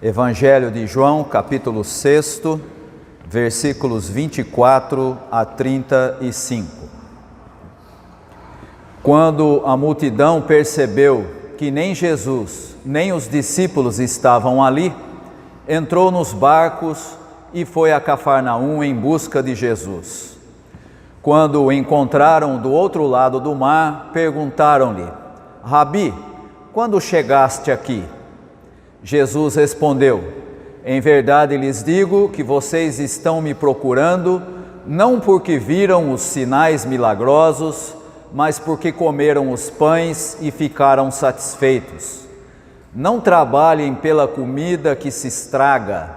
Evangelho de João, capítulo 6, versículos 24 a 35. Quando a multidão percebeu que nem Jesus, nem os discípulos estavam ali, entrou nos barcos e foi a Cafarnaum em busca de Jesus. Quando o encontraram do outro lado do mar, perguntaram-lhe: Rabi, quando chegaste aqui? Jesus respondeu: Em verdade lhes digo que vocês estão me procurando, não porque viram os sinais milagrosos, mas porque comeram os pães e ficaram satisfeitos. Não trabalhem pela comida que se estraga,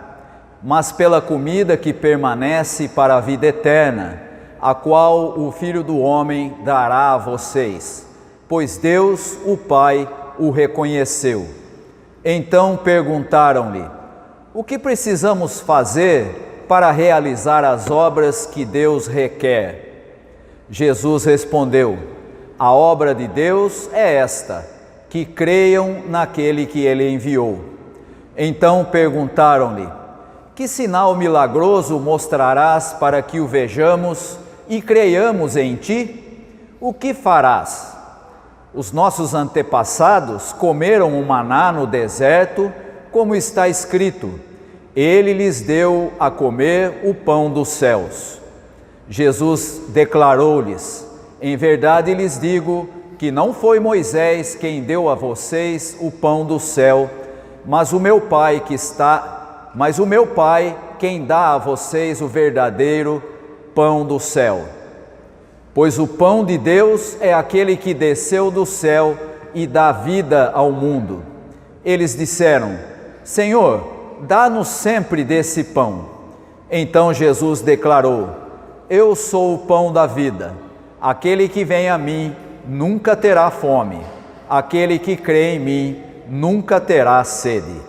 mas pela comida que permanece para a vida eterna, a qual o Filho do Homem dará a vocês, pois Deus, o Pai, o reconheceu. Então perguntaram-lhe: O que precisamos fazer para realizar as obras que Deus requer? Jesus respondeu: A obra de Deus é esta, que creiam naquele que Ele enviou. Então perguntaram-lhe: Que sinal milagroso mostrarás para que o vejamos e creiamos em Ti? O que farás? Os nossos antepassados comeram o maná no deserto, como está escrito: Ele lhes deu a comer o pão dos céus. Jesus declarou-lhes: Em verdade lhes digo que não foi Moisés quem deu a vocês o pão do céu, mas o meu Pai quem dá a vocês o verdadeiro pão do céu. Pois o pão de Deus é aquele que desceu do céu e dá vida ao mundo. Eles disseram: Senhor, dá-nos sempre desse pão. Então Jesus declarou: Eu sou o pão da vida. Aquele que vem a mim nunca terá fome. Aquele que crê em mim nunca terá sede.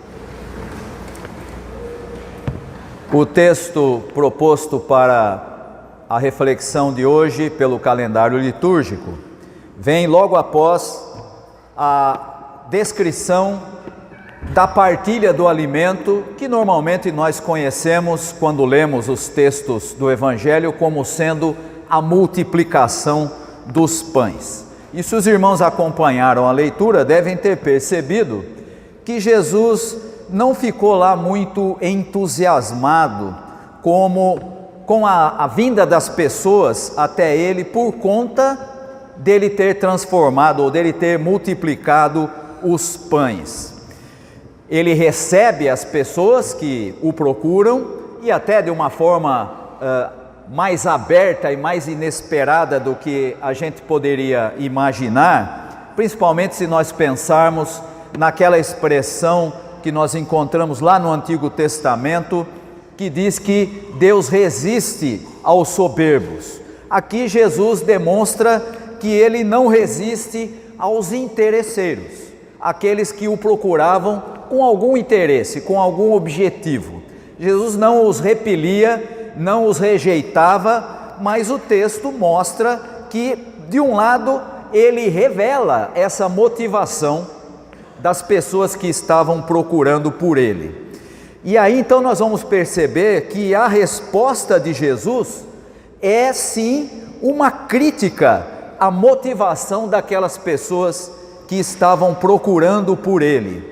O texto proposto para a reflexão de hoje pelo calendário litúrgico vem logo após a descrição da partilha do alimento que normalmente nós conhecemos quando lemos os textos do Evangelho como sendo a multiplicação dos pães. E se os irmãos acompanharam a leitura, devem ter percebido que Jesus não ficou lá muito entusiasmado com a vinda das pessoas até ele por conta dele ter transformado ou dele ter multiplicado os pães. Ele recebe as pessoas que o procuram e até de uma forma mais aberta e mais inesperada do que a gente poderia imaginar, principalmente se nós pensarmos naquela expressão que nós encontramos lá no Antigo Testamento, que diz que Deus resiste aos soberbos. Aqui Jesus demonstra que Ele não resiste aos interesseiros, aqueles que o procuravam com algum interesse, com algum objetivo. Jesus não os repelia, não os rejeitava, mas o texto mostra que, de um lado, Ele revela essa motivação das pessoas que estavam procurando por Ele. E aí então nós vamos perceber que a resposta de Jesus é sim uma crítica à motivação daquelas pessoas que estavam procurando por Ele.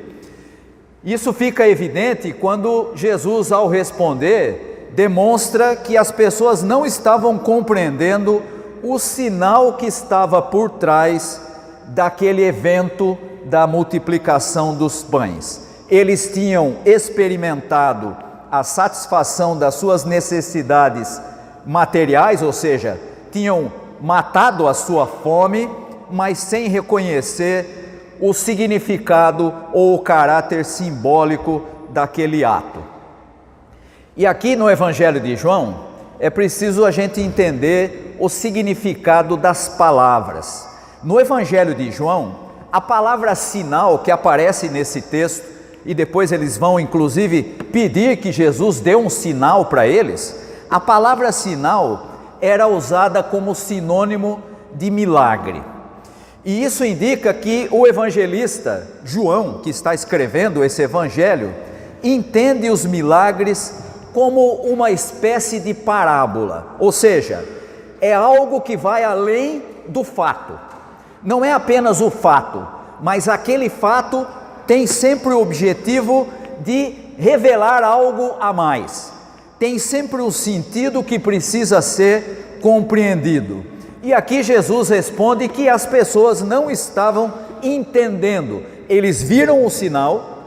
Isso fica evidente quando Jesus, ao responder, demonstra que as pessoas não estavam compreendendo o sinal que estava por trás daquele evento da multiplicação dos pães. Eles tinham experimentado a satisfação das suas necessidades materiais, ou seja, tinham matado a sua fome, mas sem reconhecer o significado ou o caráter simbólico daquele ato. E aqui no Evangelho de João, é preciso a gente entender o significado das palavras. No Evangelho de João, a palavra sinal que aparece nesse texto, e depois eles vão inclusive pedir que Jesus dê um sinal para eles, a palavra sinal era usada como sinônimo de milagre. E isso indica que o evangelista João, que está escrevendo esse evangelho, entende os milagres como uma espécie de parábola, ou seja, é algo que vai além do fato. Não é apenas o fato, mas aquele fato tem sempre o objetivo de revelar algo a mais. Tem sempre um sentido que precisa ser compreendido. E aqui Jesus responde que as pessoas não estavam entendendo. Eles viram o sinal,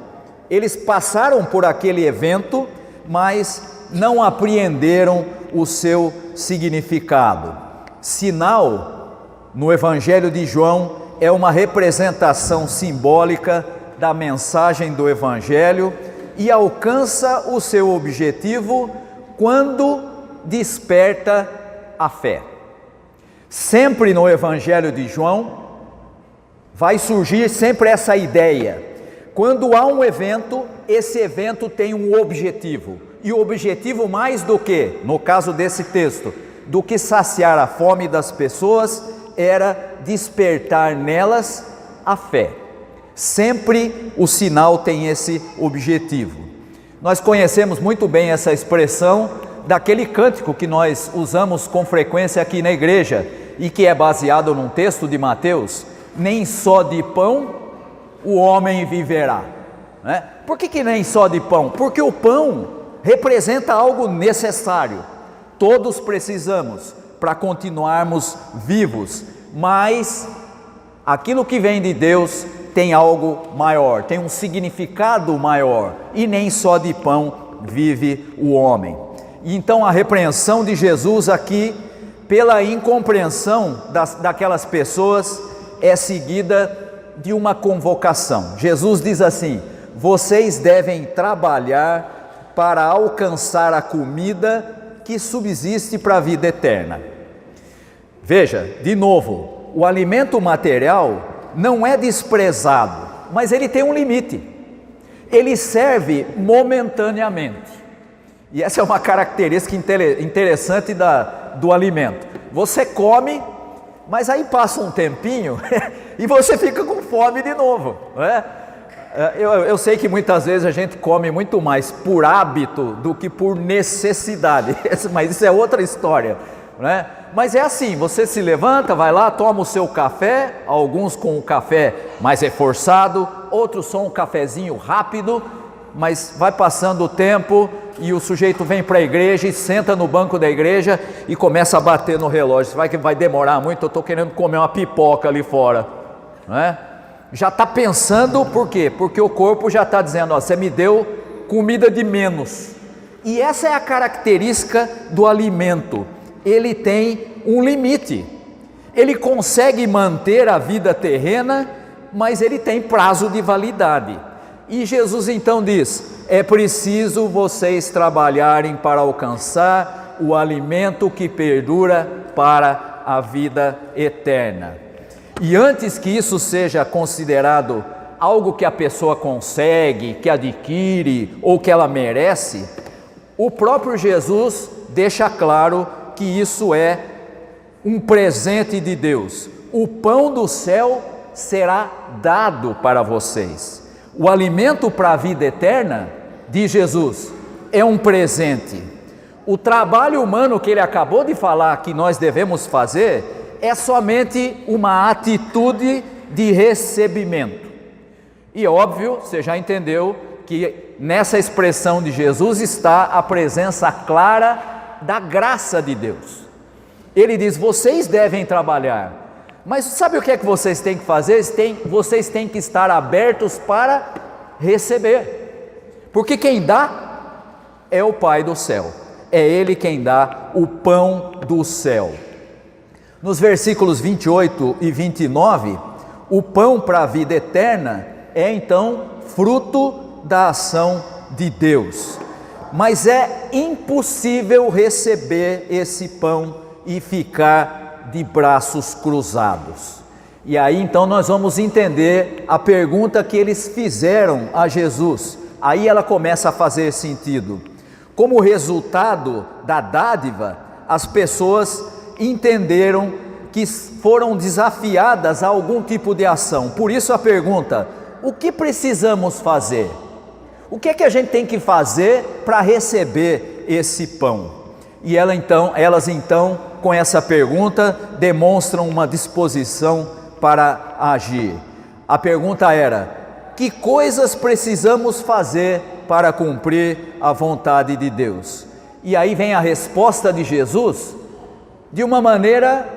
eles passaram por aquele evento, mas não apreenderam o seu significado. Sinal, no Evangelho de João, é uma representação simbólica da mensagem do Evangelho e alcança o seu objetivo quando desperta a fé. Sempre no Evangelho de João vai surgir sempre essa ideia. Quando há um evento, esse evento tem um objetivo. E o objetivo mais do que, no caso desse texto, do que saciar a fome das pessoas, era despertar nelas a fé. Sempre o sinal tem esse objetivo. Nós conhecemos muito bem essa expressão daquele cântico que nós usamos com frequência aqui na igreja e que é baseado num texto de Mateus: nem só de pão o homem viverá. Né? Por que nem só de pão? Porque o pão representa algo necessário. Todos precisamos para continuarmos vivos, mas aquilo que vem de Deus tem algo maior, tem um significado maior, e nem só de pão vive o homem. E então a repreensão de Jesus aqui, pela incompreensão daquelas pessoas, é seguida de uma convocação. Jesus diz assim: vocês devem trabalhar para alcançar a comida que subsiste para a vida eterna. Veja, de novo, o alimento material não é desprezado, mas ele tem um limite. Ele serve momentaneamente. E essa é uma característica interessante do alimento. Você come, mas aí passa um tempinho e você fica com fome de novo, não é? Eu sei que muitas vezes a gente come muito mais por hábito do que por necessidade, mas isso é outra história, né? Mas é assim, você se levanta, vai lá, toma o seu café, alguns com o café mais reforçado, outros só um cafezinho rápido, mas vai passando o tempo e o sujeito vem para a igreja e senta no banco da igreja e começa a bater no relógio. Vai demorar muito, eu estou querendo comer uma pipoca ali fora, né? Já está pensando, por quê? Porque o corpo já está dizendo: ó, você me deu comida de menos. E essa é a característica do alimento. Ele tem um limite. Ele consegue manter a vida terrena, mas ele tem prazo de validade. E Jesus então diz: é preciso vocês trabalharem para alcançar o alimento que perdura para a vida eterna. E antes que isso seja considerado algo que a pessoa consegue, que adquire ou que ela merece, o próprio Jesus deixa claro que isso é um presente de Deus. O pão do céu será dado para vocês. O alimento para a vida eterna, diz Jesus, é um presente. O trabalho humano que ele acabou de falar que nós devemos fazer é somente uma atitude de recebimento. E óbvio, você já entendeu que nessa expressão de Jesus está a presença clara da graça de Deus. Ele diz: vocês devem trabalhar, mas sabe o que é que vocês têm que fazer? Vocês têm que estar abertos para receber, porque quem dá é o Pai do céu, é Ele quem dá o pão do céu. Nos versículos 28 e 29, o pão para a vida eterna é então fruto da ação de Deus. Mas é impossível receber esse pão e ficar de braços cruzados. E aí então nós vamos entender a pergunta que eles fizeram a Jesus. Aí ela começa a fazer sentido. Como resultado da dádiva, as pessoas entenderam que foram desafiadas a algum tipo de ação. Por isso a pergunta: o que precisamos fazer? O que é que a gente tem que fazer para receber esse pão? E elas então, com essa pergunta, demonstram uma disposição para agir. A pergunta era: que coisas precisamos fazer para cumprir a vontade de Deus? E aí vem a resposta de Jesus de uma maneira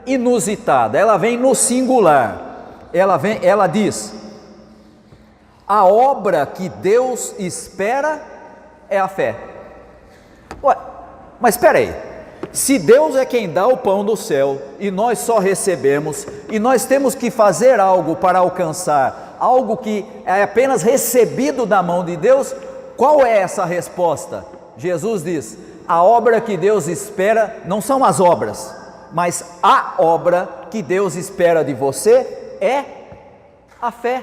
inusitada. Ela vem no singular. Ela diz: a obra que Deus espera é a fé. Ué, mas espera aí, se Deus é quem dá o pão do céu e nós só recebemos, e nós temos que fazer algo para alcançar algo que é apenas recebido da mão de Deus, qual é essa resposta? Jesus diz: a obra que Deus espera não são as obras, mas a obra que Deus espera de você é a fé.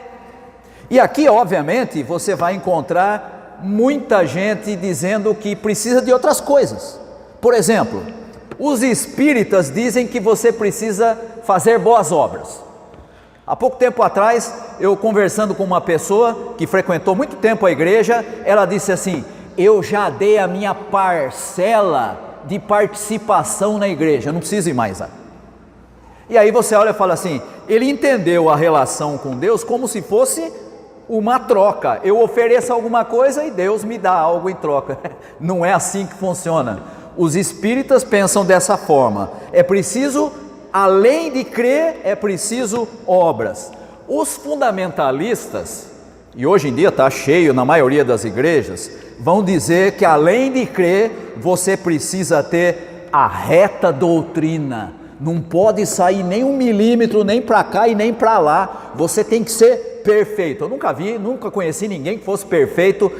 E aqui, obviamente, você vai encontrar muita gente dizendo que precisa de outras coisas. Por exemplo, os espíritas dizem que você precisa fazer boas obras. Há pouco tempo atrás, eu conversando com uma pessoa que frequentou muito tempo a igreja, ela disse assim: eu já dei a minha parcela de participação na igreja, não preciso ir mais lá. E aí você olha e fala assim: ele entendeu a relação com Deus como se fosse uma troca. Eu ofereço alguma coisa e Deus me dá algo em troca. Não é assim que funciona. Os espíritas pensam dessa forma: é preciso, além de crer, é preciso obras. Os fundamentalistas, e hoje em dia está cheio na maioria das igrejas, vão dizer que além de crer, você precisa ter a reta doutrina. Não pode sair nem 1 milímetro, nem para cá e nem para lá. Você tem que ser perfeito. Eu nunca conheci ninguém que fosse perfeito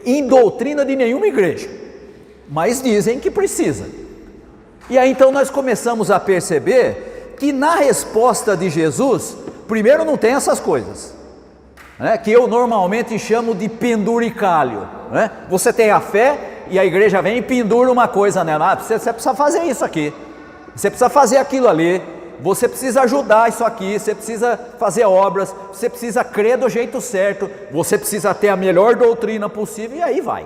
em doutrina de nenhuma igreja, mas dizem que precisa. E aí então nós começamos a perceber que na resposta de Jesus, primeiro não tem essas coisas, né, que eu normalmente chamo de penduricalho, né? Você tem a fé e a igreja vem e pendura uma coisa nela. Você precisa fazer isso aqui, você precisa fazer aquilo ali, você precisa ajudar isso aqui, você precisa fazer obras, você precisa crer do jeito certo, você precisa ter a melhor doutrina possível, e aí vai,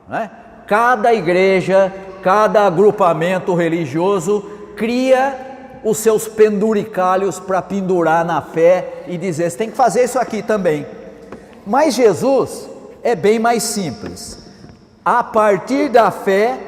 né? Cada igreja, cada agrupamento religioso cria os seus penduricalhos para pendurar na fé e dizer: você tem que fazer isso aqui também. Mas Jesus é bem mais simples. A partir da fé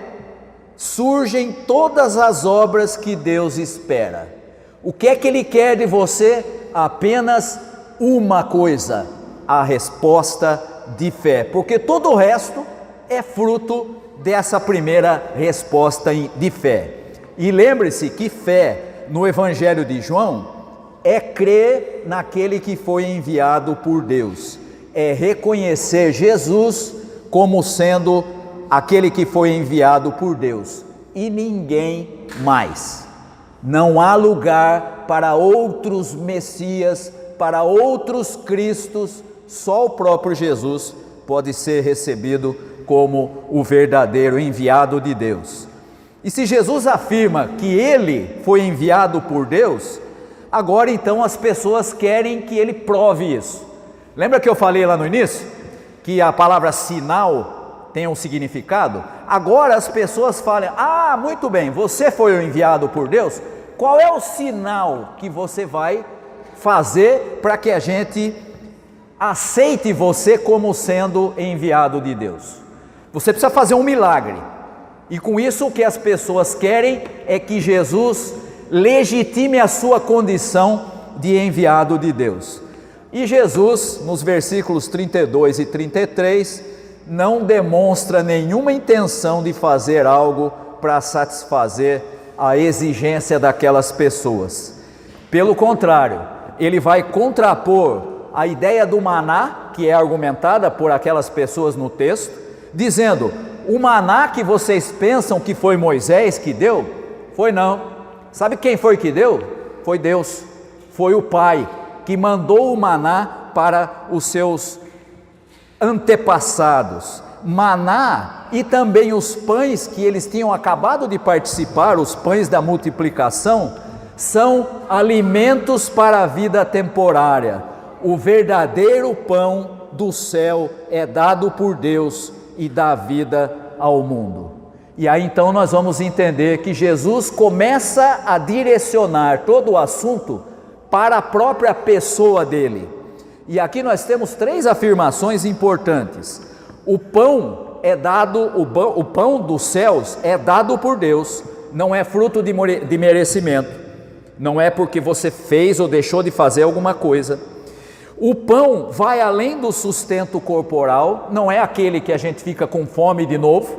surgem todas as obras que Deus espera. O que é que Ele quer de você? Apenas uma coisa: a resposta de fé, porque todo o resto é fruto dessa primeira resposta de fé. E lembre-se que fé no Evangelho de João é crer naquele que foi enviado por Deus, é reconhecer Jesus como sendo aquele que foi enviado por Deus e ninguém mais. Não há lugar para outros Messias, para outros Cristos, só o próprio Jesus pode ser recebido como o verdadeiro enviado de Deus. E se Jesus afirma que Ele foi enviado por Deus, agora então as pessoas querem que Ele prove isso. Lembra que eu falei lá no início que a palavra sinal tem um significado? Agora as pessoas falam: ah, muito bem, você foi o enviado por Deus, qual é o sinal que você vai fazer para que a gente aceite você como sendo enviado de Deus? Você precisa fazer um milagre. E com isso o que as pessoas querem é que Jesus legitime a sua condição de enviado de Deus. E Jesus, nos versículos 32 e 33, não demonstra nenhuma intenção de fazer algo para satisfazer a exigência daquelas pessoas. Pelo contrário, ele vai contrapor a ideia do maná, que é argumentada por aquelas pessoas no texto, dizendo: o maná que vocês pensam que foi Moisés que deu, foi não. Sabe quem foi que deu? Foi Deus, foi o Pai que mandou o maná para os seus antepassados. Maná e também os pães que eles tinham acabado de participar, os pães da multiplicação, são alimentos para a vida temporária. O verdadeiro pão do céu é dado por Deus e dá vida ao mundo. E aí então nós vamos entender que Jesus começa a direcionar todo o assunto para a própria pessoa dele. E aqui nós temos 3 afirmações importantes. O pão é dado, o pão dos céus é dado por Deus, não é fruto de merecimento, não é porque você fez ou deixou de fazer alguma coisa. O pão vai além do sustento corporal, não é aquele que a gente fica com fome de novo,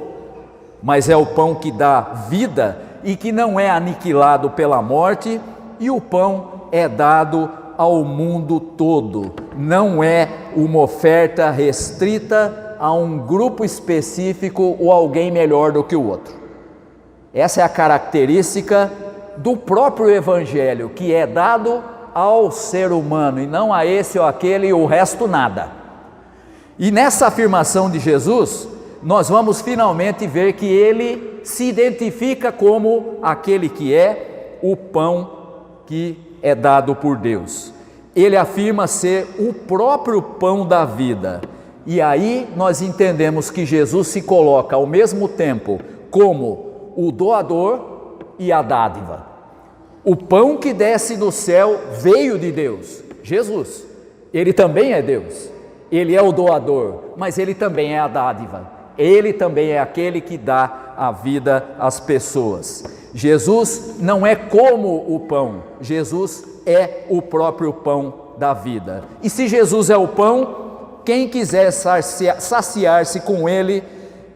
mas é o pão que dá vida e que não é aniquilado pela morte, e o pão é dado ao mundo todo, não é uma oferta restrita a um grupo específico ou alguém melhor do que o outro. Essa é a característica do próprio Evangelho, que é dado ao ser humano e não a esse ou aquele e o resto nada. E nessa afirmação de Jesus, nós vamos finalmente ver que ele se identifica como aquele que é o pão que é dado por Deus. Ele afirma ser o próprio pão da vida. E aí nós entendemos que Jesus se coloca ao mesmo tempo como o doador e a dádiva. O pão que desce do céu veio de Deus, Jesus. Ele também é Deus, ele é o doador, mas ele também é a dádiva. Ele também é aquele que dá a vida às pessoas. Jesus não é como o pão, Jesus é o próprio pão da vida. E se Jesus é o pão, quem quiser saciar-se com ele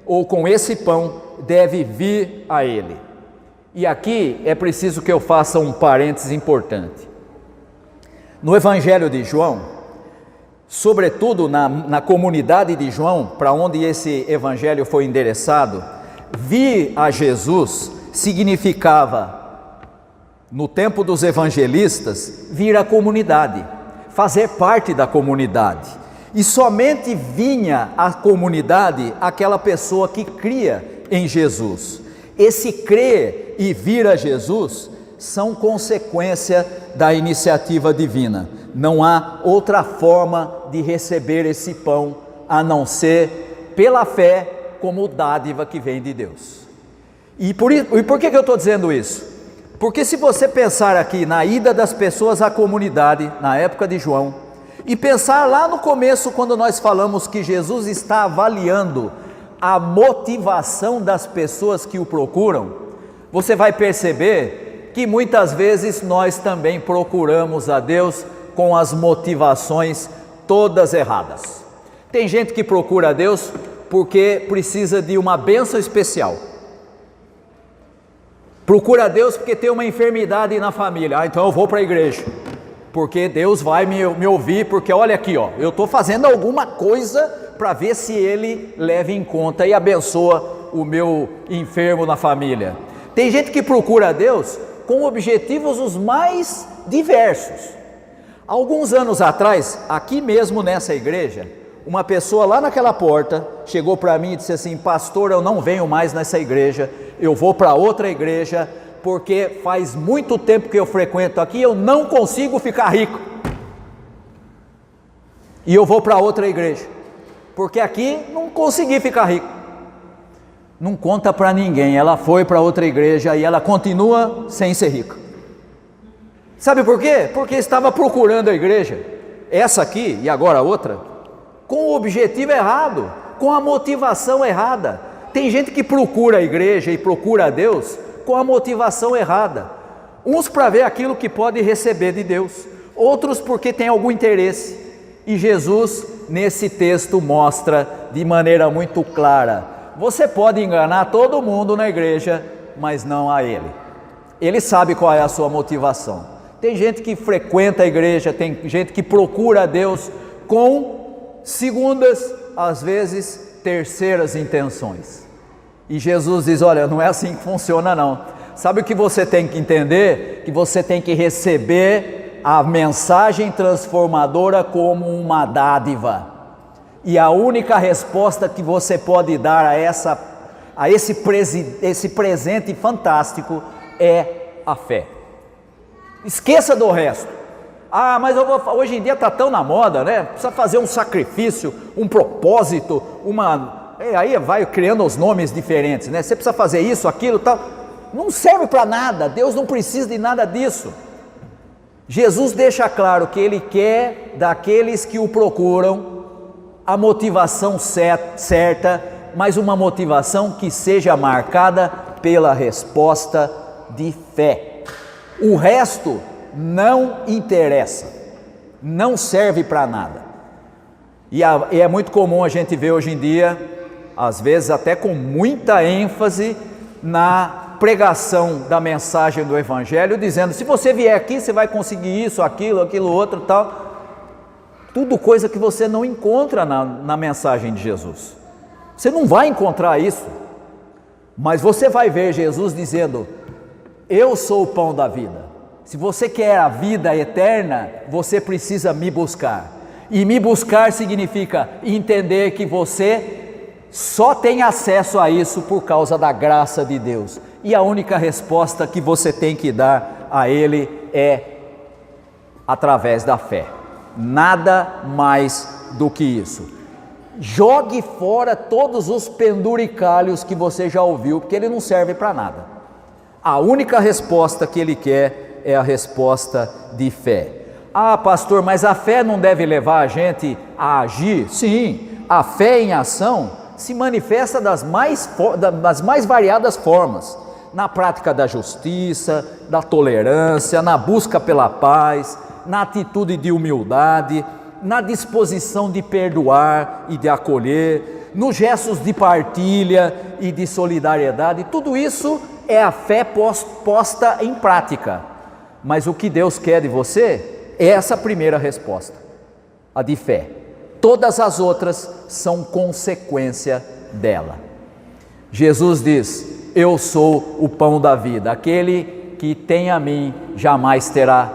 ou com esse pão, deve vir a ele. E aqui é preciso que eu faça um parênteses importante. No Evangelho de João, sobretudo na comunidade de João, para onde esse Evangelho foi endereçado, vir a Jesus significava, no tempo dos evangelistas, vir à comunidade, fazer parte da comunidade. E somente vinha à comunidade aquela pessoa que cria em Jesus. Esse crer e vir a Jesus são consequência da iniciativa divina. Não há outra forma de receber esse pão a não ser pela fé, como dádiva que vem de Deus. E por que eu estou dizendo isso? Porque se você pensar aqui na ida das pessoas à comunidade, na época de João, e pensar lá no começo, quando nós falamos que Jesus está avaliando a motivação das pessoas que o procuram, você vai perceber que muitas vezes nós também procuramos a Deus com as motivações todas erradas. Tem gente que procura a Deus porque precisa de uma bênção especial. Procura a Deus porque tem uma enfermidade na família. Então eu vou para a igreja, porque Deus vai me ouvir, porque olha aqui, eu estou fazendo alguma coisa para ver se Ele leva em conta e abençoa o meu enfermo na família. Tem gente que procura a Deus com objetivos os mais diversos. Alguns anos atrás, aqui mesmo nessa igreja, uma pessoa lá naquela porta chegou para mim e disse assim: pastor, eu não venho mais nessa igreja, eu vou para outra igreja, porque faz muito tempo que eu frequento aqui, eu não consigo ficar rico, e eu vou para outra igreja, porque aqui não consegui ficar rico. Não conta para ninguém, ela foi para outra igreja e ela continua sem ser rica. Sabe por quê? Porque estava procurando a igreja, essa aqui e agora a outra, com o objetivo errado, com a motivação errada. Tem gente que procura a igreja e procura a Deus com a motivação errada. Uns para ver aquilo que pode receber de Deus, outros porque tem algum interesse. E Jesus, nesse texto, mostra de maneira muito clara: você pode enganar todo mundo na igreja, mas não a Ele. Ele sabe qual é a sua motivação. Tem gente que frequenta a igreja, tem gente que procura a Deus com segundas, às vezes terceiras intenções. E Jesus diz: olha, não é assim que funciona não. Sabe o que você tem que entender? Que você tem que receber a mensagem transformadora como uma dádiva. E a única resposta que você pode dar a esse presente fantástico é a fé. Esqueça do resto. Ah, mas hoje em dia está tão na moda, né? Precisa fazer um sacrifício, um propósito, aí vai criando os nomes diferentes, né? Você precisa fazer isso, aquilo, tal. Não serve para nada, Deus não precisa de nada disso. Jesus deixa claro que Ele quer daqueles que o procuram a motivação certa, mas uma motivação que seja marcada pela resposta de fé. O resto não interessa, não serve para nada. E é muito comum a gente ver hoje em dia, às vezes até com muita ênfase, na pregação da mensagem do Evangelho, dizendo: se você vier aqui, você vai conseguir isso, aquilo outro, tal. Tudo coisa que você não encontra na mensagem de Jesus. Você não vai encontrar isso, mas você vai ver Jesus dizendo: eu sou o pão da vida. Se você quer a vida eterna, você precisa me buscar. E me buscar significa entender que você só tem acesso a isso por causa da graça de Deus. E a única resposta que você tem que dar a Ele é através da fé. Nada mais do que isso. Jogue fora todos os penduricalhos que você já ouviu, porque ele não serve para nada. A única resposta que Ele quer é a resposta de fé. Ah, pastor, mas a fé não deve levar a gente a agir? Sim, a fé em ação se manifesta das mais variadas formas, na prática da justiça, da tolerância, na busca pela paz, na atitude de humildade, na disposição de perdoar e de acolher, nos gestos de partilha e de solidariedade. Tudo isso é a fé posta em prática. Mas o que Deus quer de você é essa primeira resposta, a de fé. Todas as outras são consequência dela. Jesus diz: eu sou o pão da vida, aquele que tem a mim jamais terá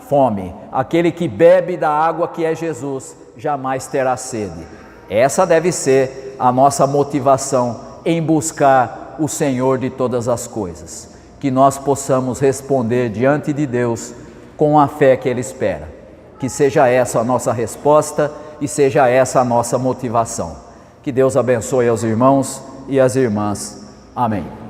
fome, aquele que bebe da água que é Jesus jamais terá sede. Essa deve ser a nossa motivação em buscar o Senhor de todas as coisas, que nós possamos responder diante de Deus com a fé que Ele espera, que seja essa a nossa resposta e seja essa a nossa motivação. Que Deus abençoe aos irmãos e às irmãs. Amém.